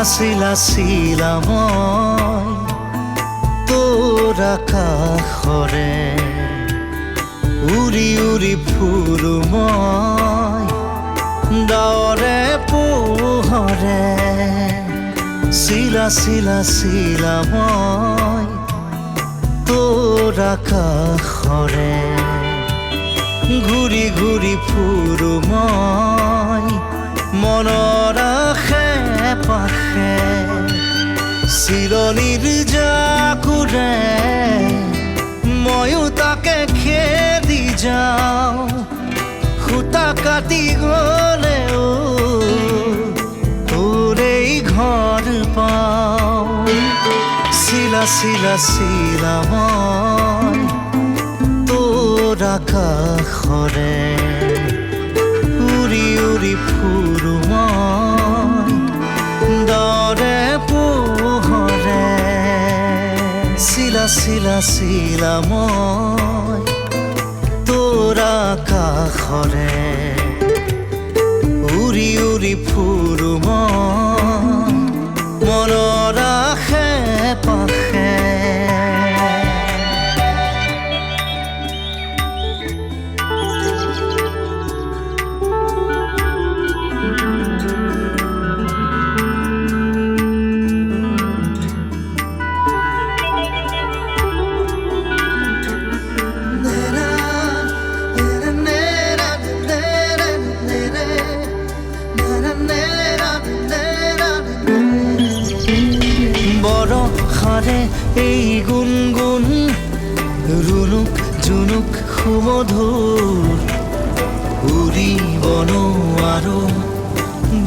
চিলা চিলা মই তোৰ আকাশৰে উৰি উৰি ফুৰো মই ডাৱৰে পোহৰে চিলা চিলা চিলা মই তোৰ আকাশৰে ঘূৰি ঘূৰি ফুৰো মই মনৰ আশে পাশে চিলনীৰ জাকুৰে ময়ো তাকে খেদি যাওঁ সূতা কাটি গ'লেও তোৰেই ঘৰ পাওঁ চিলা চিলা চিলা মই তোৰ আকাশৰে উৰি উৰি ফুৰো মই ডাৱৰে পোহৰে চিলা চিলা চিলা মই তোৰ আকাশৰে উৰি উৰি ফুৰো মই মনৰ আশে পাশে বৰষাৰে এই গুণগুণ ৰুণুক জুনুক সুমধুৰ উৰিব নোৱাৰো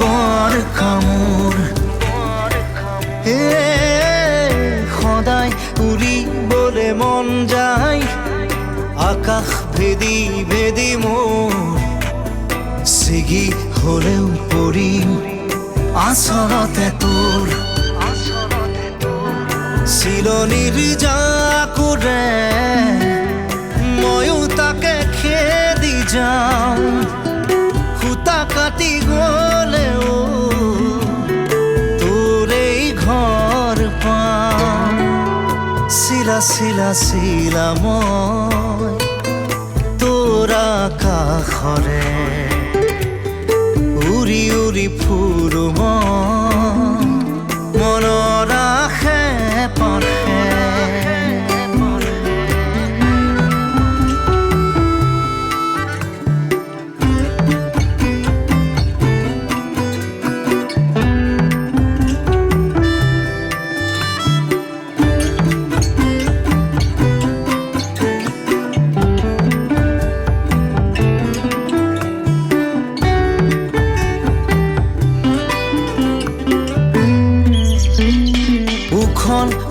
বৰ কামোৰ সদায় উৰিবলে মন যায় আকাশ ভেদি ভেদি মোৰ ছিগি হলেও পৰিম আচলতে তোৰ চিলনীৰ জাকুৰে ময়ো তাকে খেদি যাওঁ সূতা কাটি গ'লেও তোৰেই ঘৰ পাওঁ চিলা চিলা চিলা মই তোৰ আকাশৰে উৰি উৰি ফুৰো মই মনৰ আশে পাশে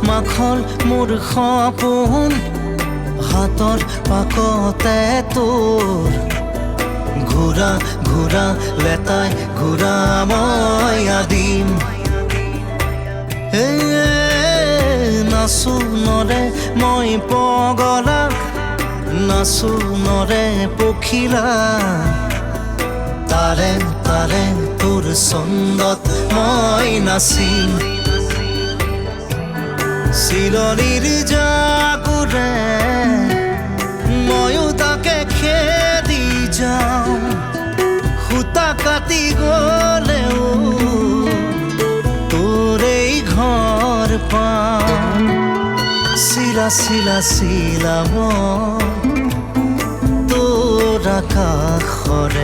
মাখল মোৰ সপোন হাতৰ পাকতে তোৰ ঘূৰা ঘূৰা লেতাই ঘূৰা মই আদিম নাচো নৰে মই পগলা নাচো নৰে পখিলা তাৰে তাৰে তোৰ ছন্দত মই নাচিম চিলনীৰ জাকুৰে ময়ো তাকে খেদি যাওঁ সূতা কাটি গ'লেও তোৰেই ঘৰ পাওঁ চিলা চিলা চিলা মই তোৰ আকাশৰে